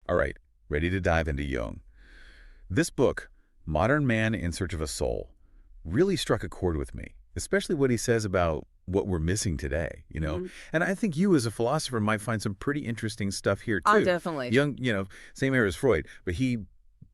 All right, ready to dive into Jung. This book, Modern Man in Search of a Soul, really struck a chord with me, especially what he says about what we're missing today, you know? Mhm. And I think you as a philosopher might find some pretty interesting stuff here Oh, too. definitely. Jung, same era as Freud, but he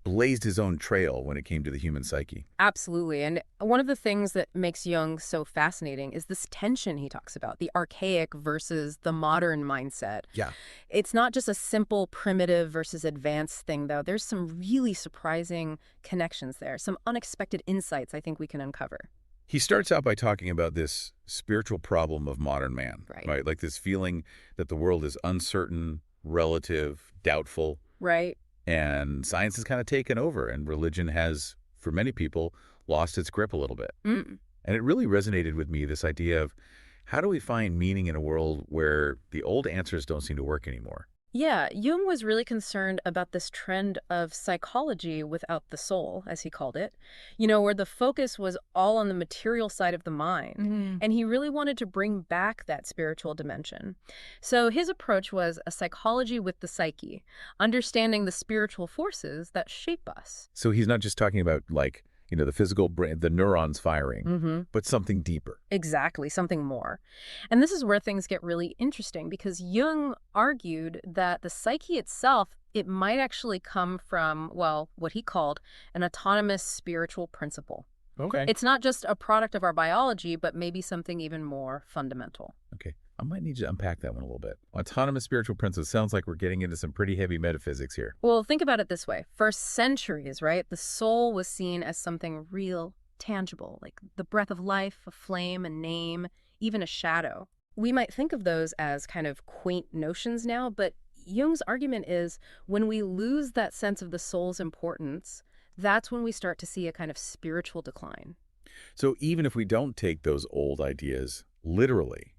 blazed his own trail when it came to the human psyche. Absolutely. And one of the things that makes Jung so fascinating is this tension he talks about, the archaic versus the modern mindset. Yeah. It's not just a simple primitive versus advanced thing, though. There's some really surprising connections there, some unexpected insights I think we can uncover. He starts out by talking about this spiritual problem of modern man, Right. right? Like this feeling that the world is uncertain, relative, doubtful, Right? and science has kind of taken over, and religion has, for many people, lost its grip a little bit. Mm. And it really resonated with me, this idea of how do we find meaning in a world where the old answers don't seem to work anymore? Yeah, Jung was really concerned about this trend of psychology without the soul, as he called it, where the focus was all on the material side of the mind. And he really wanted to bring back that spiritual dimension. So his approach was a psychology with the psyche, understanding the spiritual forces that shape us. So he's not just talking about, like, the physical brain, the neurons firing, Mm-hmm. but something deeper. Exactly, something more. And this is where things get really interesting because Jung argued that the psyche itself, it might actually come from, well, what he called an autonomous spiritual principle. Okay. It's not just a product of our biology, but maybe something even more fundamental. Okay. I might need you to unpack that one a little bit. Autonomous spiritual principles sounds like we're getting into some pretty heavy metaphysics here. Well, think about it this way. For centuries, right, the soul was seen as something real, tangible, like the breath of life, a flame, a name, even a shadow. We might think of those as kind of quaint notions now, but Jung's argument is when we lose that sense of the soul's importance, that's when we start to see a kind of spiritual decline. So even if we don't take those old ideas literally,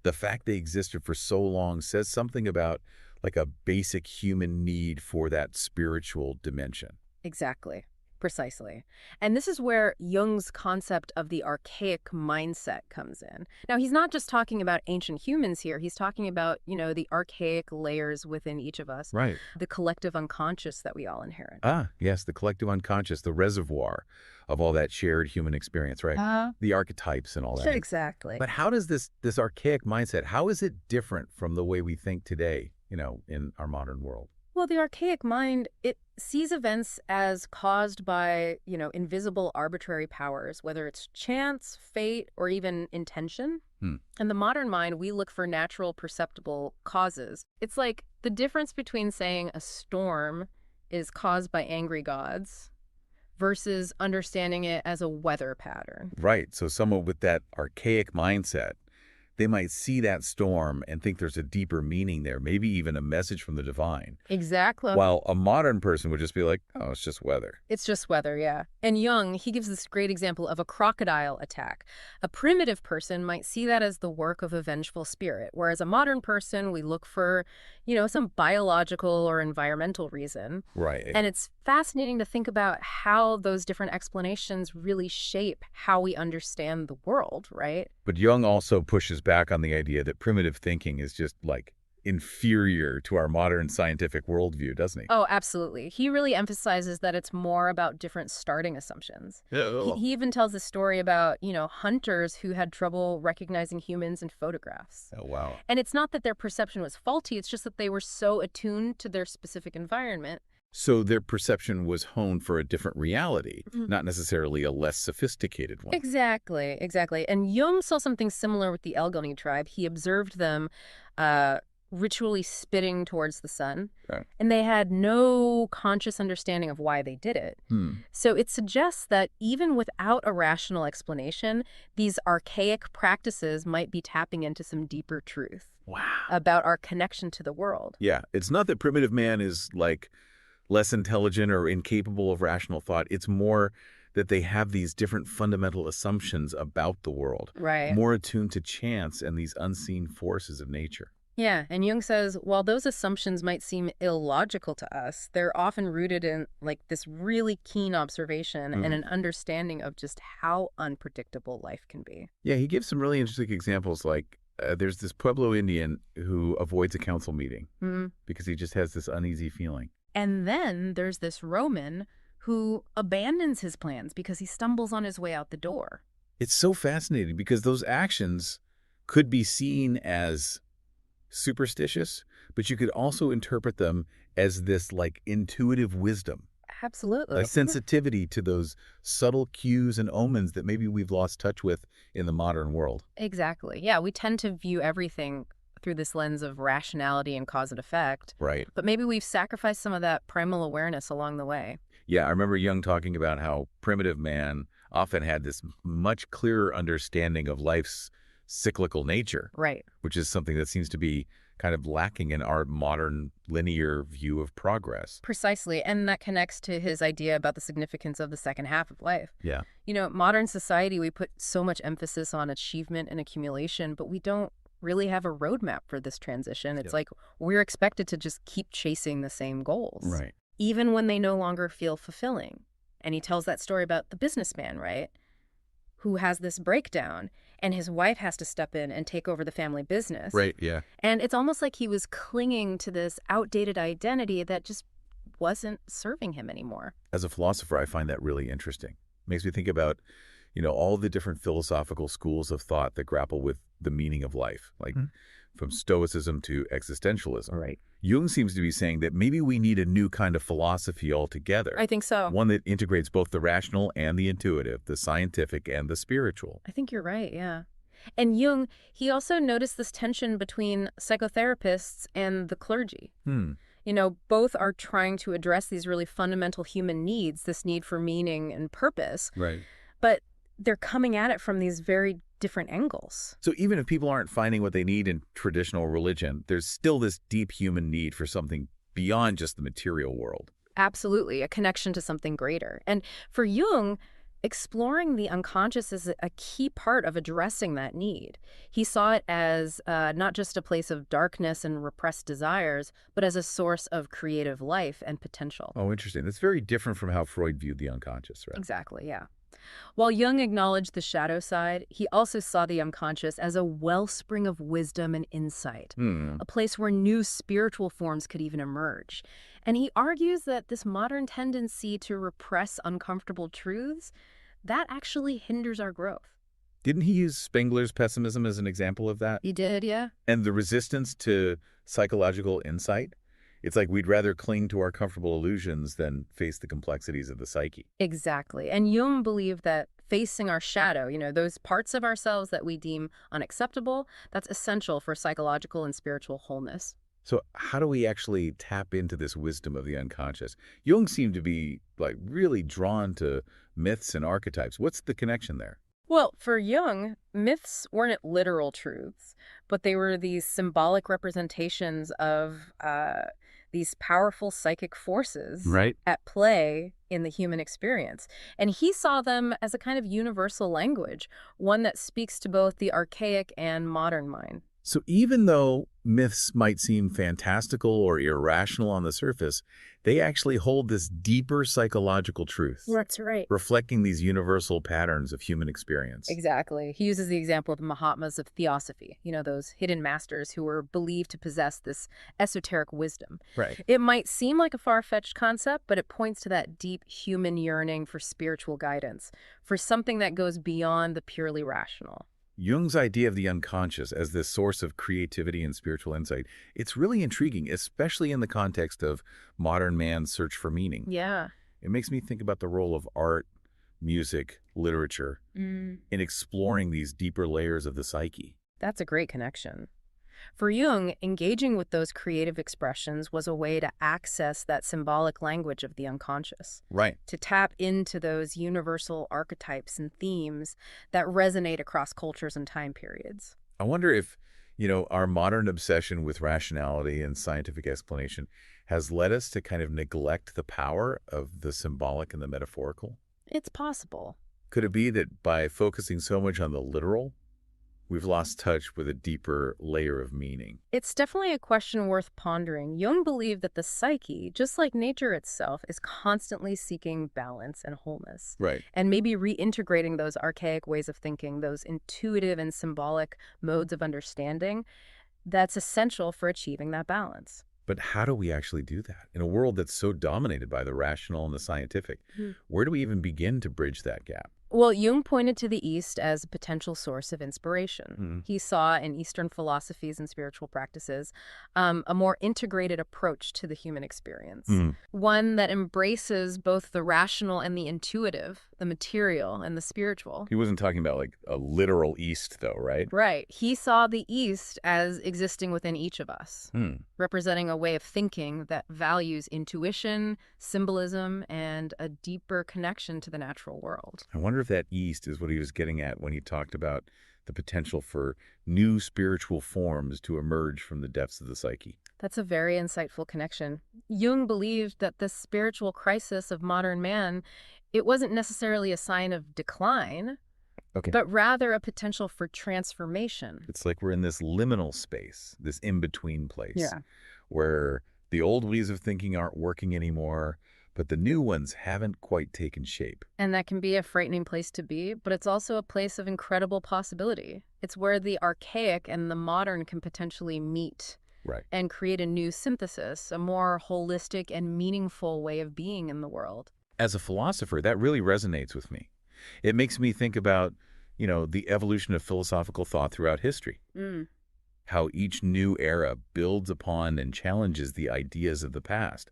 the fact they existed for so long says something about like a basic human need for that spiritual dimension. Exactly. Precisely. And this is where Jung's concept of the archaic mindset comes in. Now, he's not just talking about ancient humans here. He's talking about, the archaic layers within each of us, Right. the collective unconscious that we all inherit. Ah, yes, the collective unconscious, the reservoir of all that shared human experience, right? The archetypes and all that. Exactly. But how does this archaic mindset, how is it different from the way we think today, in our modern world? Well, the archaic mind, it sees events as caused by, invisible arbitrary powers, whether it's chance, fate, or even intention. In the modern mind, we look for natural, perceptible causes. It's like the difference between saying a storm is caused by angry gods versus understanding it as a weather pattern. Right. So someone with that archaic mindset, they might see that storm and think there's a deeper meaning there, maybe even a message from the divine. Exactly. While a modern person would just be like, oh, it's just weather. It's just weather, yeah. And Jung, he gives this great example of a crocodile attack. A primitive person might see that as the work of a vengeful spirit, whereas a modern person, we look for, some biological or environmental reason. Right. And it's fascinating to think about how those different explanations really shape how we understand the world, right? But Jung also pushes back on the idea that primitive thinking is just like inferior to our modern scientific worldview, doesn't he? Oh, absolutely. He really emphasizes that it's more about different starting assumptions. He even tells a story about, hunters who had trouble recognizing humans in photographs. Oh, wow. And it's not that their perception was faulty, it's just that they were so attuned to their specific environment. So their perception was honed for a different reality, not necessarily a less sophisticated one. Exactly. And Jung saw something similar with the Algoni tribe. He observed them ritually spitting towards the sun, and they had no conscious understanding of why they did it. So it suggests that even without a rational explanation, these archaic practices might be tapping into some deeper truth. Wow. About our connection to the world. Yeah, it's not that primitive man is like less intelligent or incapable of rational thought. It's more that they have these different fundamental assumptions about the world, Right. more attuned to chance and these unseen forces of nature. Yeah, and Jung says, while those assumptions might seem illogical to us, they're often rooted in like this really keen observation and an understanding of just how unpredictable life can be. Yeah, he gives some really interesting examples like there's this Pueblo Indian who avoids a council meeting Mm. because he just has this uneasy feeling. And then there's this Roman who abandons his plans because he stumbles on his way out the door. It's so fascinating because those actions could be seen as superstitious, but you could also interpret them as this like intuitive wisdom, Absolutely. a sensitivity to those subtle cues and omens that maybe we've lost touch with in the modern world. Exactly. Yeah, we tend to view everything through this lens of rationality and cause and effect, Right. but maybe we've sacrificed some of that primal awareness along the way. Yeah, I remember Jung talking about how primitive man often had this much clearer understanding of life's cyclical nature, Right. which is something that seems to be kind of lacking in our modern linear view of progress. Precisely. And that connects to his idea about the significance of the second half of life. Yeah. Modern society, we put so much emphasis on achievement and accumulation, but we don't really have a roadmap for this transition. It's Yep. like we're expected to just keep chasing the same goals, Right. even when they no longer feel fulfilling. And he tells that story about the businessman, right, who has this breakdown, and his wife has to step in and take over the family business. Right, yeah. And it's almost like he was clinging to this outdated identity that just wasn't serving him anymore. As a philosopher, I find that really interesting. Makes me think about, all the different philosophical schools of thought that grapple with the meaning of life, like from Stoicism to existentialism. Right. Jung seems to be saying that maybe we need a new kind of philosophy altogether. I think so. One that integrates both the rational and the intuitive, the scientific and the spiritual. I think you're right, yeah. And Jung, he also noticed this tension between psychotherapists and the clergy. Both are trying to address these really fundamental human needs, this need for meaning and purpose, Right. but they're coming at it from these very different angles. So even if people aren't finding what they need in traditional religion, there's still this deep human need for something beyond just the material world. Absolutely, a connection to something greater. And for Jung, exploring the unconscious is a key part of addressing that need. He saw it as not just a place of darkness and repressed desires, but as a source of creative life and potential. Oh, interesting. That's very different from how Freud viewed the unconscious, right? Exactly, yeah. While Jung acknowledged the shadow side, he also saw the unconscious as a wellspring of wisdom and insight, a place where new spiritual forms could even emerge. And he argues that this modern tendency to repress uncomfortable truths, that actually hinders our growth. Didn't he use Spengler's pessimism as an example of that? He did, yeah. And the resistance to psychological insight? It's like we'd rather cling to our comfortable illusions than face the complexities of the psyche. Exactly. And Jung believed that facing our shadow, those parts of ourselves that we deem unacceptable, that's essential for psychological and spiritual wholeness. So how do we actually tap into this wisdom of the unconscious? Jung seemed to be really drawn to myths and archetypes. What's the connection there? Well, for Jung, myths weren't literal truths, but they were these symbolic representations of these powerful psychic forces at play in the human experience. And he saw them as a kind of universal language, one that speaks to both the archaic and modern mind. So even though myths might seem fantastical or irrational on the surface, they actually hold this deeper psychological truth. That's right. Reflecting these universal patterns of human experience. Exactly. He uses the example of the Mahatmas of Theosophy, those hidden masters who were believed to possess this esoteric wisdom. Right. It might seem like a far-fetched concept, but it points to that deep human yearning for spiritual guidance, for something that goes beyond the purely rational. Jung's idea of the unconscious as this source of creativity and spiritual insight, it's really intriguing, especially in the context of modern man's search for meaning. Yeah. It makes me think about the role of art, music, literature in exploring these deeper layers of the psyche. That's a great connection. For Jung, engaging with those creative expressions was a way to access that symbolic language of the unconscious. Right. To tap into those universal archetypes and themes that resonate across cultures and time periods. I wonder if, our modern obsession with rationality and scientific explanation has led us to kind of neglect the power of the symbolic and the metaphorical. It's possible. Could it be that by focusing so much on the literal, We've lost touch with a deeper layer of meaning. It's definitely a question worth pondering. Jung believed that the psyche, just like nature itself, is constantly seeking balance and wholeness. Right. And maybe reintegrating those archaic ways of thinking, those intuitive and symbolic modes of understanding, that's essential for achieving that balance. But how do we actually do that? In a world that's so dominated by the rational and the scientific, where do we even begin to bridge that gap? Well, Jung pointed to the East as a potential source of inspiration. Mm. He saw in Eastern philosophies and spiritual practices a more integrated approach to the human experience, one that embraces both the rational and the intuitive, the material and the spiritual. He wasn't talking about like a literal East, though, right? Right. He saw the East as existing within each of us, representing a way of thinking that values intuition, symbolism, and a deeper connection to the natural world. I wonder if that East is what he was getting at when he talked about the potential for new spiritual forms to emerge from the depths of the psyche. That's a very insightful connection. Jung believed that the spiritual crisis of modern man, it wasn't necessarily a sign of decline, but rather a potential for transformation. It's like we're in this liminal space, this in-between place, Yeah. where the old ways of thinking aren't working anymore, but the new ones haven't quite taken shape. And that can be a frightening place to be, but it's also a place of incredible possibility. It's where the archaic and the modern can potentially meet. Right. And create a new synthesis, a more holistic and meaningful way of being in the world. As a philosopher, that really resonates with me. It makes me think about, the evolution of philosophical thought throughout history. How each new era builds upon and challenges the ideas of the past.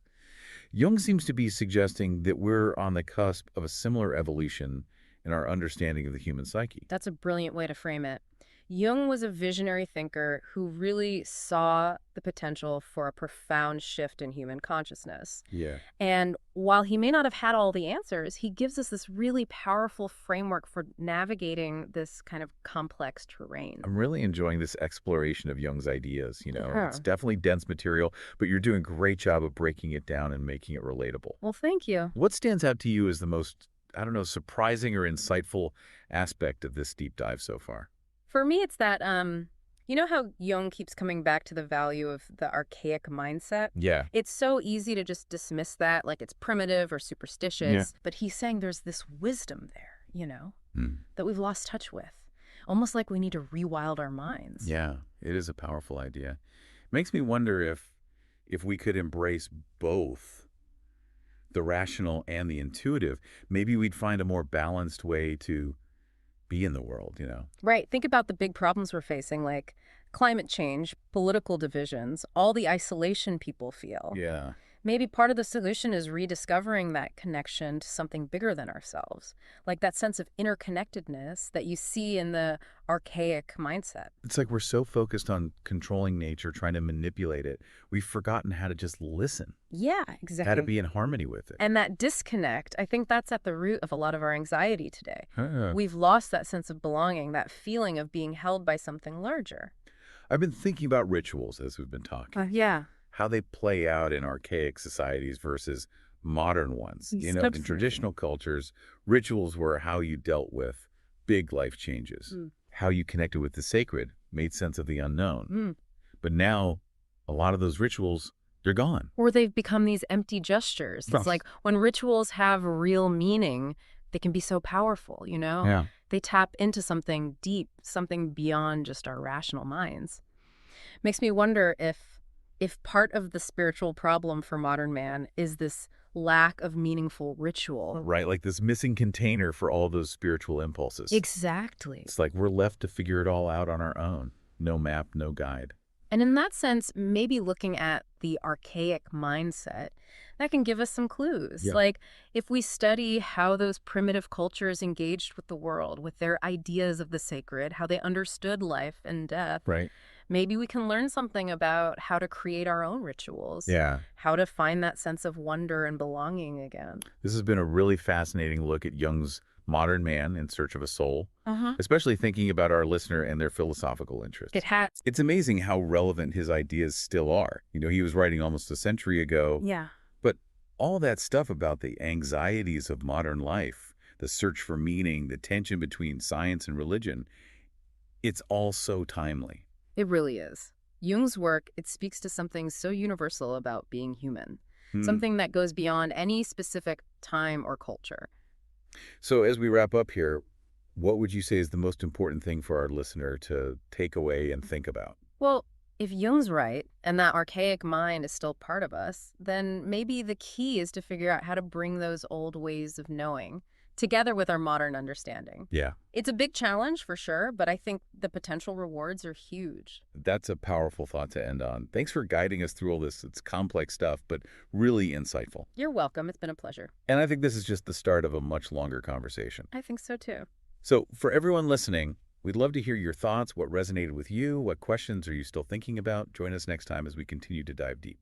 Jung seems to be suggesting that we're on the cusp of a similar evolution in our understanding of the human psyche. That's a brilliant way to frame it. Jung was a visionary thinker who really saw the potential for a profound shift in human consciousness. Yeah. And while he may not have had all the answers, he gives us this really powerful framework for navigating this kind of complex terrain. I'm really enjoying this exploration of Jung's ideas. It's definitely dense material, but you're doing a great job of breaking it down and making it relatable. Well, thank you. What stands out to you as the most, surprising or insightful aspect of this deep dive so far? For me, it's that, you know how Jung keeps coming back to the value of the archaic mindset? Yeah. It's so easy to just dismiss that like it's primitive or superstitious, but he's saying there's this wisdom there, that we've lost touch with. Almost like we need to rewild our minds. Yeah, it is a powerful idea. It makes me wonder if we could embrace both the rational and the intuitive, maybe we'd find a more balanced way to be in the world, Right. Think about the big problems we're facing, like climate change, political divisions, all the isolation people feel. Yeah. Maybe part of the solution is rediscovering that connection to something bigger than ourselves, like that sense of interconnectedness that you see in the archaic mindset. It's like we're so focused on controlling nature, trying to manipulate it, we've forgotten how to just listen. Yeah, exactly. How to be in harmony with it. And that disconnect, I think that's at the root of a lot of our anxiety today. Huh. We've lost that sense of belonging, that feeling of being held by something larger. I've been thinking about rituals as we've been talking. Yeah. How they play out in archaic societies versus modern ones. In traditional cultures, rituals were how you dealt with big life changes, how you connected with the sacred, made sense of the unknown. But now, a lot of those rituals, they're gone. Or they've become these empty gestures. It's like when rituals have real meaning, they can be so powerful, Yeah. They tap into something deep, something beyond just our rational minds. Makes me wonder if part of the spiritual problem for modern man is this lack of meaningful ritual. Right, like this missing container for all those spiritual impulses. Exactly. It's like we're left to figure it all out on our own. No map, no guide. And in that sense, maybe looking at the archaic mindset, that can give us some clues. Yeah. Like if we study how those primitive cultures engaged with the world, with their ideas of the sacred, how they understood life and death, Right. maybe we can learn something about how to create our own rituals. Yeah. How to find that sense of wonder and belonging again. This has been a really fascinating look at Jung's modern man in search of a soul, especially thinking about our listener and their philosophical interests. It has. It's amazing how relevant his ideas still are. He was writing almost a century ago. Yeah. But all that stuff about the anxieties of modern life, the search for meaning, the tension between science and religion, It's all so timely. It really is. Jung's work, it speaks to something so universal about being human, Hmm. something that goes beyond any specific time or culture. So as we wrap up here, what would you say is the most important thing for our listener to take away and think about? Well, if Jung's right, and that archaic mind is still part of us, then maybe the key is to figure out how to bring those old ways of knowing together with our modern understanding. Yeah, It's a big challenge for sure, but I think the potential rewards are huge. that's a powerful thought to end on. Thanks for guiding us through all this. It's complex stuff, but really insightful. You're welcome. It's been a pleasure. And I think this is just the start of a much longer conversation. I think so too. So for everyone listening, we'd love to hear your thoughts, what resonated with you, what questions are you still thinking about. Join us next time as we continue to dive deep.